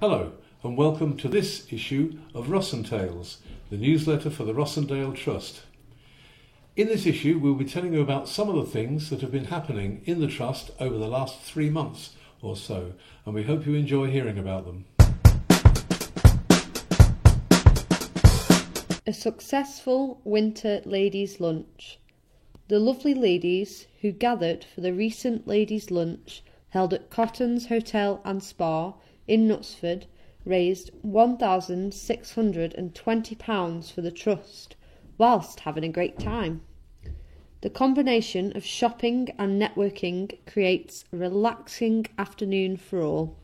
Hello and welcome to this issue of Rossendales, the newsletter for the Rossendale Trust. In this issue we'll be telling you about some of the things that have been happening in the Trust over the last 3 months or so, and we hope you enjoy hearing about them. A successful winter ladies' lunch. The lovely ladies who gathered for the recent ladies' lunch held at Cotton's Hotel and Spa in Knutsford raised £1,620 for the Trust, whilst having a great time. The combination of shopping and networking creates a relaxing afternoon for all.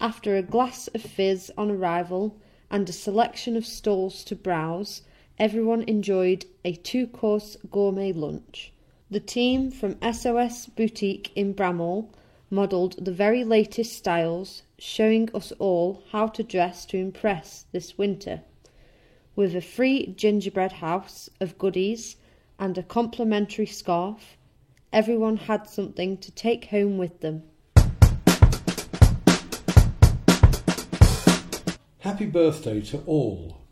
After a glass of fizz on arrival and a selection of stalls to browse, everyone enjoyed a 2-course gourmet lunch. The team from SOS Boutique in Bramall modelled the very latest styles, showing us all how to dress to impress this winter. With a free gingerbread house of goodies and a complimentary scarf, everyone had something to take home with them. Happy birthday to all.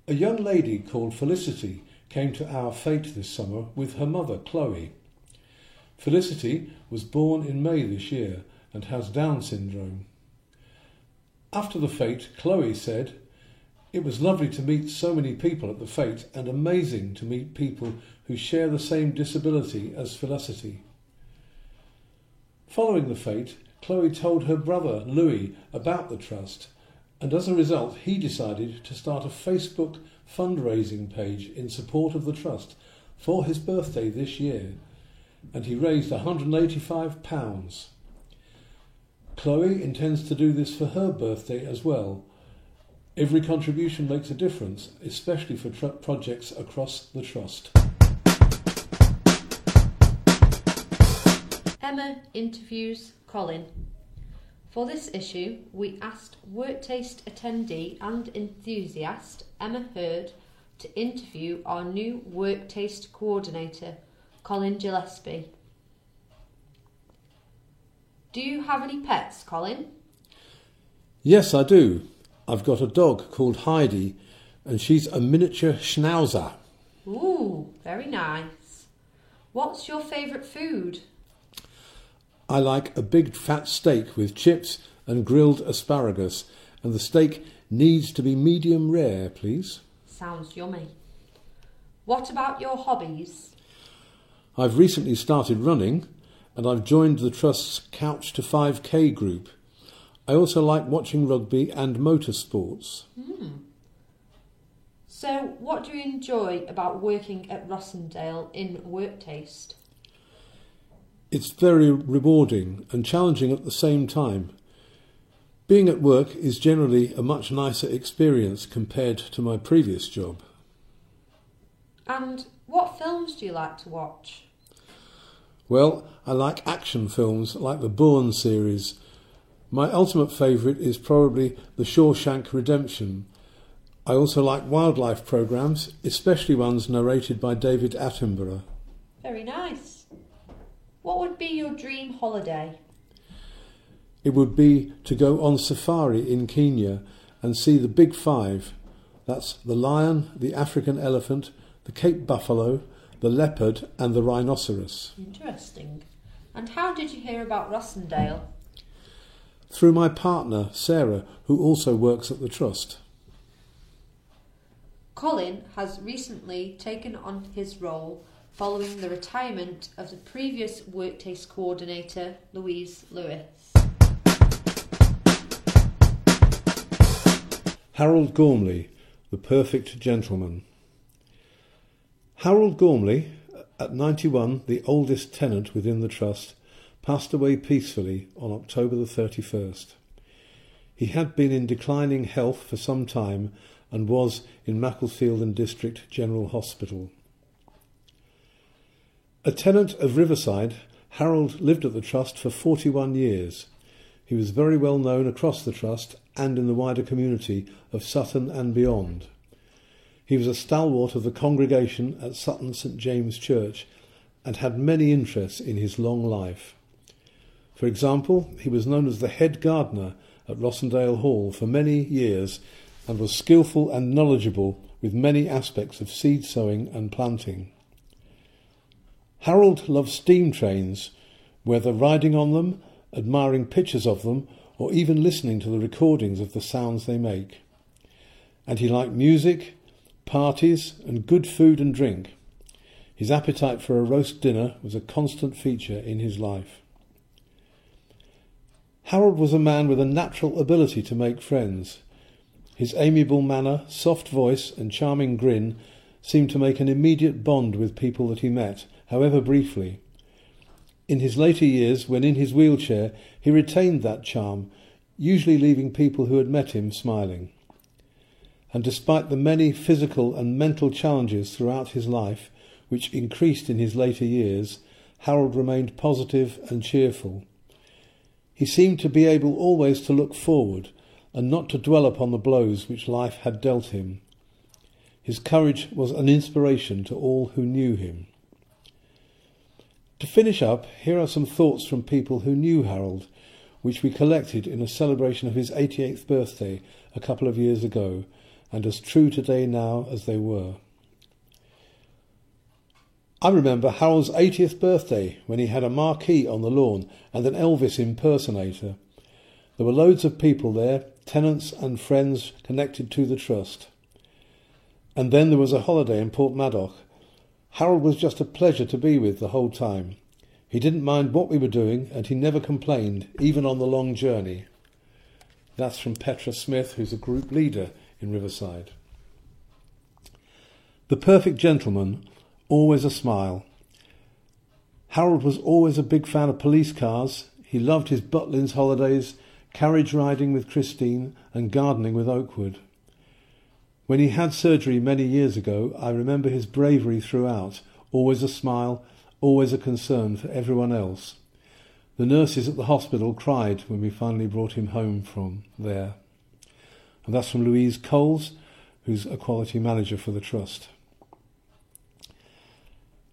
A young lady called Felicity came to our fete this summer with her mother, Chloe. Felicity was born in May this year and has Down syndrome. After the fete, Chloe said, "It was lovely to meet so many people at the fete and amazing to meet people who share the same disability as Felicity." Following the fete, Chloe told her brother, Louis, about the Trust, and as a result he decided to start a Facebook fundraising page in support of the Trust for his birthday this year, and he raised £185. Chloe intends to do this for her birthday as well. Every contribution makes a difference, especially for projects across the Trust. Emma interviews Colin. For this issue, we asked Worktaste attendee and enthusiast Emma Hurd to interview our new Worktaste coordinator, Colin Gillespie. Do you have any pets, Colin? Yes, I do. I've got a dog called Heidi, and she's a miniature schnauzer. Ooh, very nice. What's your favourite food? I like a big fat steak with chips and grilled asparagus, and the steak needs to be medium rare, please. Sounds yummy. What about your hobbies? I've recently started running, and I've joined the Trust's Couch to 5K group. I also like watching rugby and motorsports. So, what do you enjoy about working at Rossendale in Worktaste? It's very rewarding and challenging at the same time. Being at work is generally a much nicer experience compared to my previous job. And what films do you like to watch? Well, I like action films like the Bourne series. My ultimate favourite is probably The Shawshank Redemption. I also like wildlife programmes, especially ones narrated by David Attenborough. Very nice. What would be your dream holiday? It would be to go on safari in Kenya and see the Big Five. That's the lion, the African elephant, the Cape buffalo, the leopard and the rhinoceros. Interesting. And how did you hear about Rossendale? Through my partner, Sarah, who also works at the Trust. Colin has recently taken on his role following the retirement of the previous Worktaste coordinator, Louise Lewis. Harold Gormley, the perfect gentleman. Harold Gormley, at 91, the oldest tenant within the Trust, passed away peacefully on October the 31st. He had been in declining health for some time and was in Macclesfield and District General Hospital. A tenant of Riverside, Harold lived at the Trust for 41 years. He was very well known across the Trust and in the wider community of Sutton and beyond. He was a stalwart of the congregation at Sutton St James Church and had many interests in his long life. For example, he was known as the head gardener at Rossendale Hall for many years and was skillful and knowledgeable with many aspects of seed sowing and planting. Harold loved steam trains, whether riding on them, admiring pictures of them, or even listening to the recordings of the sounds they make. And he liked music, parties, and good food and drink. His appetite for a roast dinner was a constant feature in his life. Harold was a man with a natural ability to make friends. His amiable manner, soft voice, and charming grin seemed to make an immediate bond with people that he met, however briefly. In his later years, when in his wheelchair, he retained that charm, usually leaving people who had met him smiling. And despite the many physical and mental challenges throughout his life, which increased in his later years, Harold remained positive and cheerful. He seemed to be able always to look forward and not to dwell upon the blows which life had dealt him. His courage was an inspiration to all who knew him. To finish up, here are some thoughts from people who knew Harold, which we collected in a celebration of his 88th birthday a couple of years ago, and as true today now as they were. I remember Harold's 80th birthday when he had a marquee on the lawn and an Elvis impersonator. There were loads of people there, tenants and friends connected to the trust. And then there was a holiday in Portmadoc. Harold was just a pleasure to be with the whole time. He didn't mind what we were doing and he never complained, even on the long journey. That's from Petra Smith, who's a group leader in Riverside. The perfect gentleman, always a smile. Harold was always a big fan of police cars. He loved his Butlins holidays, carriage riding with Christine and gardening with Oakwood. When he had surgery many years ago, I remember his bravery throughout, always a smile, always a concern for everyone else. The nurses at the hospital cried when we finally brought him home from there. And that's from Louise Coles, who's a quality manager for the Trust.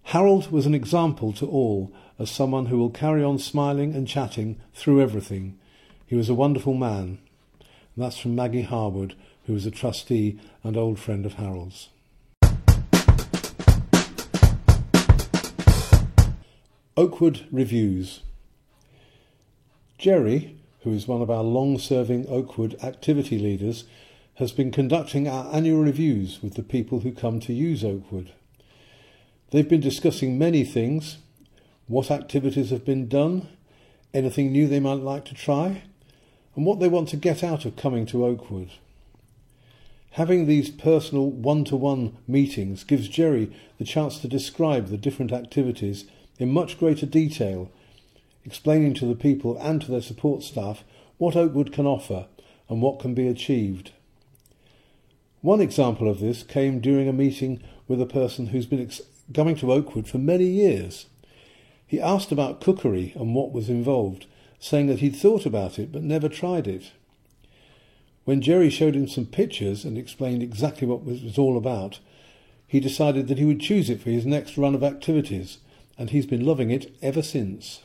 Harold was an example to all as someone who will carry on smiling and chatting through everything. He was a wonderful man. And that's from Maggie Harwood, who was a trustee and old friend of Harold's. Oakwood Reviews. Jerry, who is one of our long-serving Oakwood activity leaders, has been conducting our annual reviews with the people who come to use Oakwood. They've been discussing many things: what activities have been done, anything new they might like to try, and what they want to get out of coming to Oakwood. Having these personal one-to-one meetings gives Jerry the chance to describe the different activities in much greater detail, explaining to the people and to their support staff what Oakwood can offer and what can be achieved. One example of this came during a meeting with a person who's been coming to Oakwood for many years. He asked about cookery and what was involved, saying that he'd thought about it but never tried it. When Jerry showed him some pictures and explained exactly what it was all about, he decided that he would choose it for his next run of activities, and he's been loving it ever since.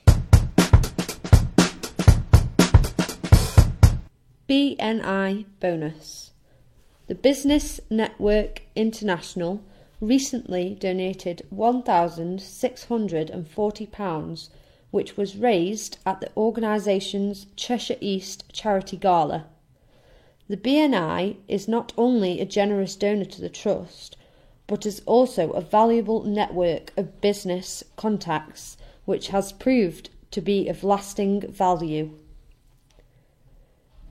BNI bonus. The Business Network International recently donated £1,640, which was raised at the organisation's Cheshire East Charity Gala. The BNI is not only a generous donor to the Trust, but is also a valuable network of business contacts which has proved to be of lasting value.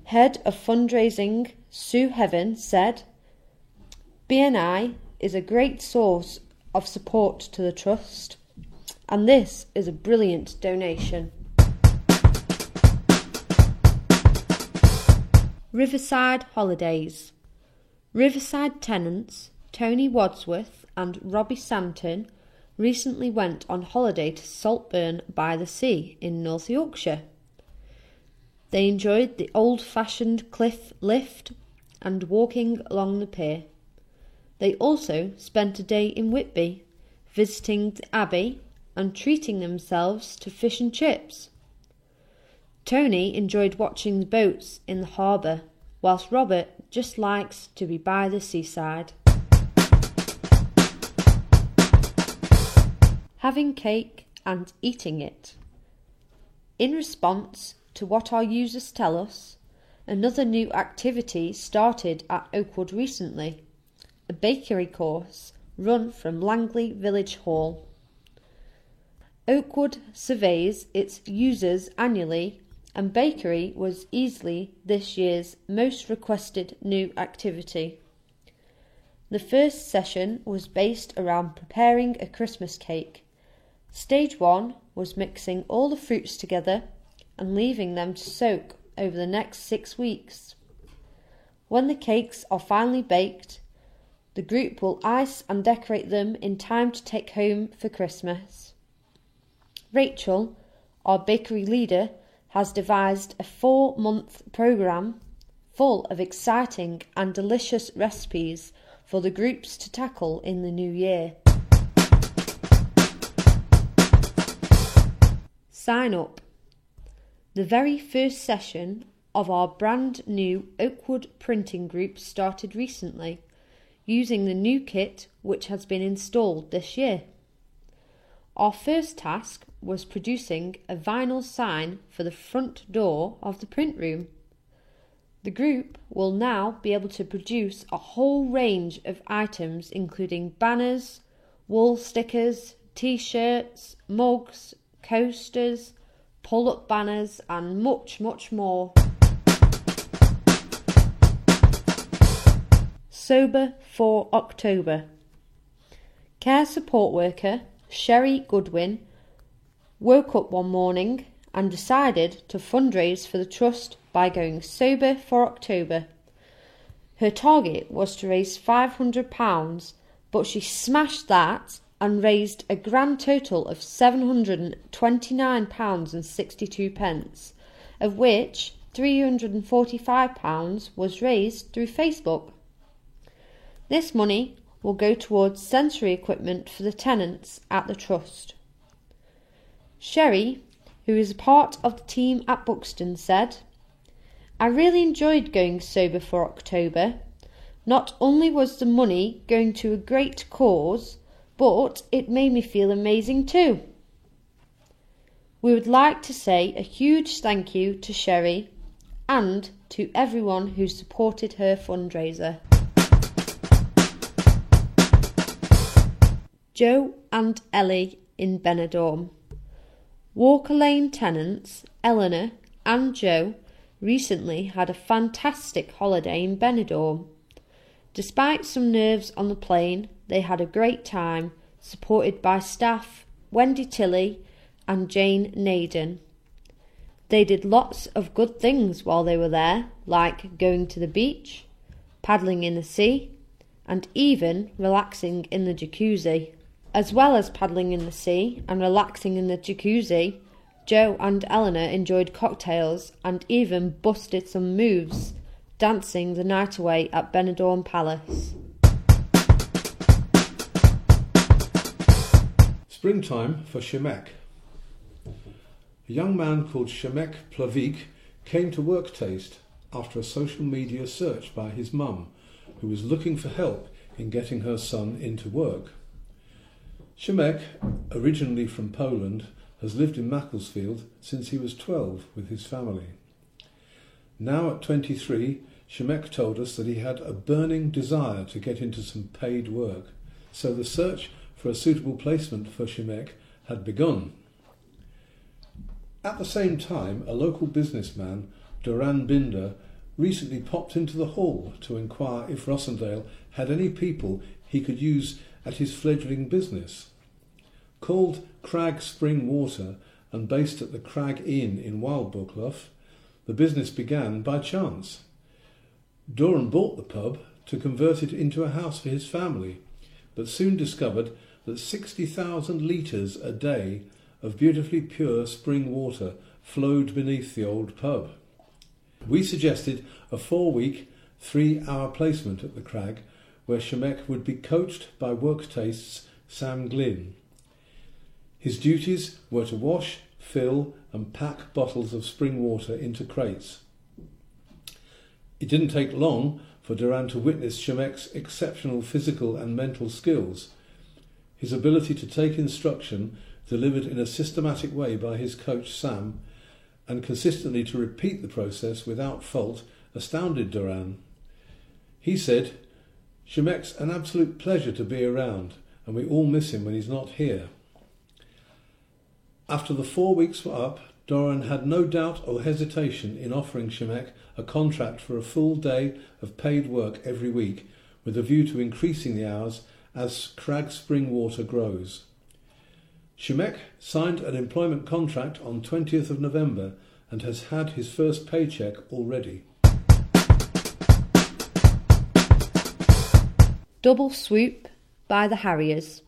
Head of Fundraising Sue Heaven said, "BNI is a great source of support to the Trust, and this is a brilliant donation." Riverside Holidays. Riverside tenants Tony Wadsworth and Robbie Santon recently went on holiday to Saltburn by the Sea in North Yorkshire. They enjoyed the old-fashioned cliff lift and walking along the pier. They also spent a day in Whitby, visiting the Abbey and treating themselves to fish and chips. Tony enjoyed watching the boats in the harbour, whilst Robert just likes to be by the seaside. Having cake and eating it. In response to what our users tell us, another new activity started at Oakwood recently, a bakery course run from Langley Village Hall. Oakwood surveys its users annually, and bakery was easily this year's most requested new activity. The first session was based around preparing a Christmas cake. Stage 1 was mixing all the fruits together and leaving them to soak over the next 6 weeks. When the cakes are finally baked, the group will ice and decorate them in time to take home for Christmas. Rachel, our bakery leader, has devised a 4-month programme full of exciting and delicious recipes for the groups to tackle in the new year. Sign up. The very first session of our brand new Oakwood printing group started recently, using the new kit which has been installed this year. Our first task was producing a vinyl sign for the front door of the print room. The group will now be able to produce a whole range of items including banners, wall stickers, t-shirts, mugs, coasters, pull-up banners and much, much more. Sober for October. Care support worker Sherry Goodwin woke up one morning and decided to fundraise for the trust by going sober for October. Her target was to raise £500, but she smashed that and raised a grand total of £729.62, of which £345 was raised through Facebook. This money will go towards sensory equipment for the tenants at the trust. Sherry, who is a part of the team at Buxton, said, "I really enjoyed going sober for October. Not only was the money going to a great cause, but it made me feel amazing too." We would like to say a huge thank you to Sherry and to everyone who supported her fundraiser. Joe and Ellie in Benidorm. Walker Lane tenants Eleanor and Joe recently had a fantastic holiday in Benidorm. Despite some nerves on the plane, they had a great time, supported by staff Wendy Tilley and Jane Naden. They did lots of good things while they were there, like going to the beach, paddling in the sea, and even relaxing in the jacuzzi. As well as paddling in the sea and relaxing in the jacuzzi, Joe and Eleanor enjoyed cocktails and even busted some moves, dancing the night away at Benidorm Palace. Springtime for Shemek. A young man called Shemek Plavik came to Worktaste after a social media search by his mum, who was looking for help in getting her son into work. Shemek, originally from Poland, has lived in Macclesfield since he was 12 with his family. Now at 23, Shemek told us that he had a burning desire to get into some paid work, so the search for a suitable placement for Shemek had begun. At the same time, a local businessman, Duran Binder, recently popped into the hall to inquire if Rossendale had any people he could use at his fledgling business. Called Crag Spring Water and based at the Crag Inn in Wildbucklough, the business began by chance. Doran bought the pub to convert it into a house for his family, but soon discovered that 60,000 litres a day of beautifully pure spring water flowed beneath the old pub. We suggested a 4-week, 3-hour placement at the Crag, where Shemek would be coached by Worktaste's Sam Glynn. His duties were to wash, fill and pack bottles of spring water into crates. It didn't take long for Duran to witness Shemek's exceptional physical and mental skills. His ability to take instruction delivered in a systematic way by his coach Sam, and consistently to repeat the process without fault, astounded Duran. He said, "Shemek's an absolute pleasure to be around, and we all miss him when he's not here." After the 4 weeks were up, Doran had no doubt or hesitation in offering Shemek a contract for a full day of paid work every week, with a view to increasing the hours as Crag Spring Water grows. Shemek signed an employment contract on 20th of November and has had his first paycheck already. Double Swoop by the Harriers.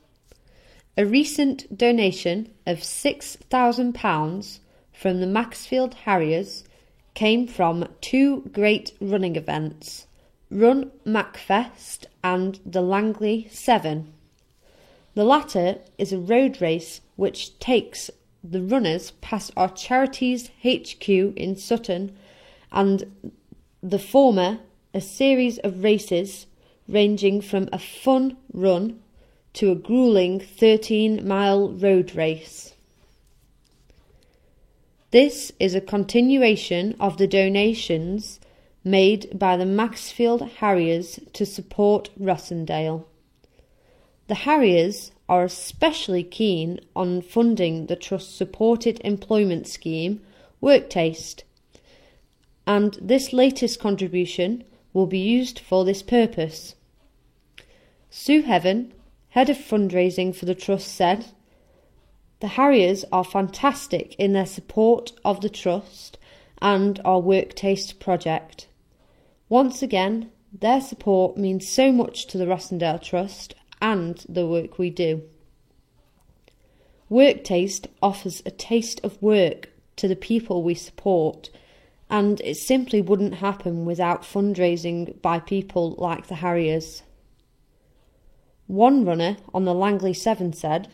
A recent donation of £6,000 from the Maxfield Harriers came from two great running events, Run Macfest and the Langley 7. The latter is a road race which takes the runners past our charity's HQ in Sutton, and the former a series of races ranging from a fun run to a gruelling 13-mile road race. This is a continuation of the donations made by the Maxfield Harriers to support Rossendale. The Harriers are especially keen on funding the Trust-supported employment scheme, WorkTaste, and this latest contribution will be used for this purpose. Sue Heaven, head of fundraising for the Trust, said, "The Harriers are fantastic in their support of the Trust and our WorkTaste project. Once again, their support means so much to the Rossendale Trust and the work we do. WorkTaste offers a taste of work to the people we support, and it simply wouldn't happen without fundraising by people like the Harriers." One runner on the Langley 7 said,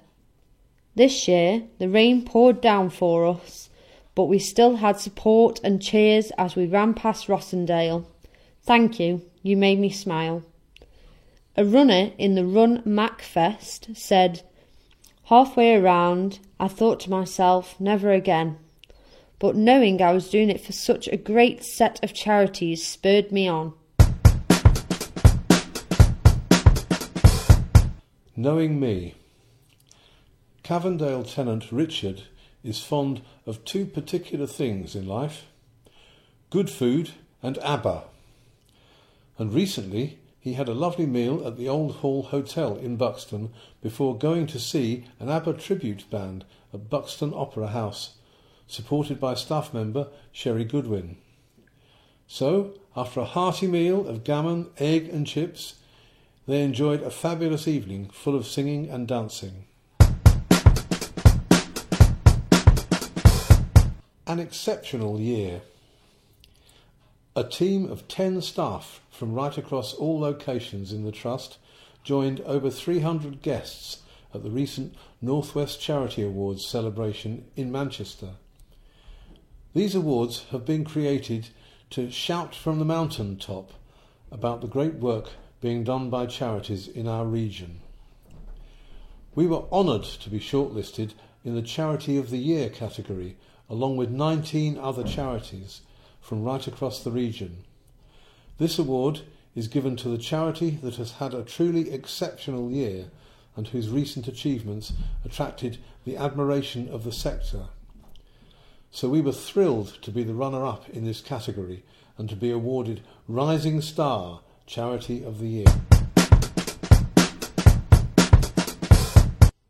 "This year the rain poured down for us, but we still had support and cheers as we ran past Rossendale. Thank you, you made me smile." A runner in the Run Macfest said, "Halfway around, I thought to myself, never again. But knowing I was doing it for such a great set of charities spurred me on." Knowing me. Cavendale tenant Richard is fond of two particular things in life: good food and ABBA. And recently he had a lovely meal at the Old Hall Hotel in Buxton before going to see an ABBA tribute band at Buxton Opera House, supported by staff member Sherry Goodwin. So, after a hearty meal of gammon, egg and chips, they enjoyed a fabulous evening full of singing and dancing. An exceptional year. A team of 10 staff from right across all locations in the Trust joined over 300 guests at the recent North West Charity Awards celebration in Manchester. These awards have been created to shout from the mountain top about the great work being done by charities in our region. We were honoured to be shortlisted in the Charity of the Year category, along with 19 other charities from right across the region. This award is given to the charity that has had a truly exceptional year and whose recent achievements attracted the admiration of the sector. So we were thrilled to be the runner-up in this category and to be awarded Rising Star Charity of the Year.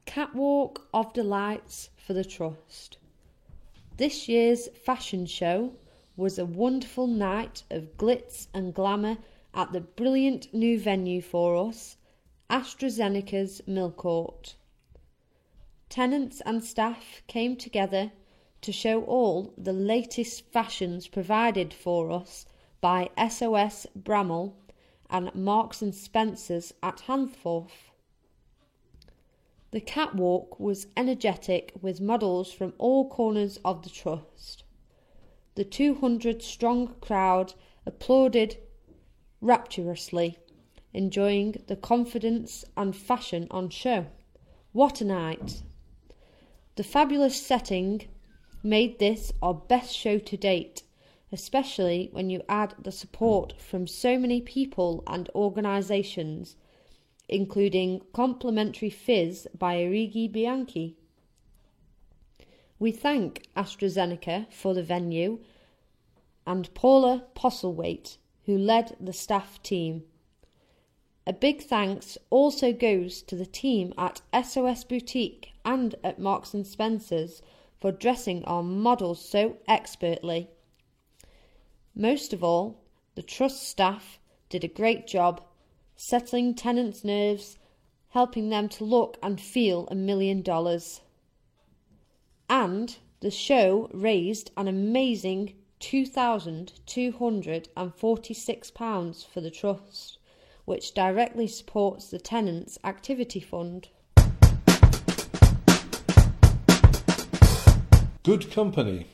Catwalk of Delights for the Trust. This year's fashion show was a wonderful night of glitz and glamour at the brilliant new venue for us, AstraZeneca's Millcourt. Tenants and staff came together to show all the latest fashions provided for us by SOS Bramall and Marks and Spencer's at Hanforth. The catwalk was energetic with models from all corners of the Trust. The 200-strong crowd applauded rapturously, enjoying the confidence and fashion on show. What a night! The fabulous setting made this our best show to date, especially when you add the support from so many people and organisations, including Complimentary Fizz by Origi Bianchi. We thank AstraZeneca for the venue and Paula Postlethwaite, who led the staff team. A big thanks also goes to the team at SOS Boutique and at Marks & Spencer's for dressing our models so expertly. Most of all, the Trust staff did a great job settling tenants' nerves, helping them to look and feel $1 million. And the show raised an amazing £2,246 for the Trust, which directly supports the Tenants' Activity Fund. Good company.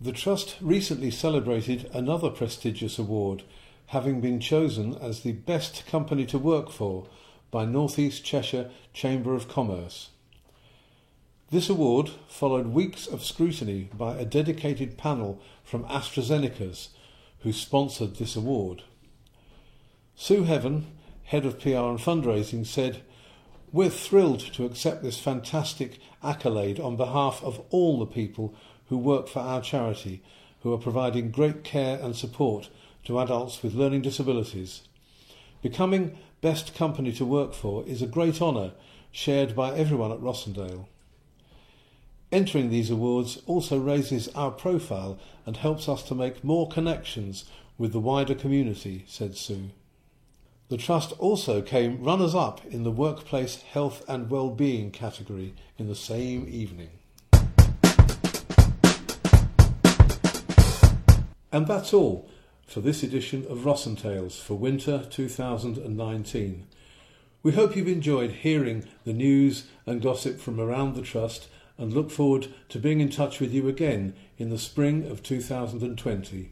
The Trust recently celebrated another prestigious award, having been chosen as the best company to work for by North East Cheshire Chamber of Commerce. This award followed weeks of scrutiny by a dedicated panel from AstraZeneca's, who sponsored this award. Sue Heaven, Head of PR and Fundraising, said, "We're thrilled to accept this fantastic accolade on behalf of all the people who work for our charity, who are providing great care and support to adults with learning disabilities. Becoming Best Company to Work For is a great honour shared by everyone at Rossendale. Entering these awards also raises our profile and helps us to make more connections with the wider community," said Sue. The Trust also came runners-up in the Workplace Health and Wellbeing category in the same evening. And that's all for this edition of Rossentales for winter 2019. We hope you've enjoyed hearing the news and gossip from around the Trust and look forward to being in touch with you again in the spring of 2020.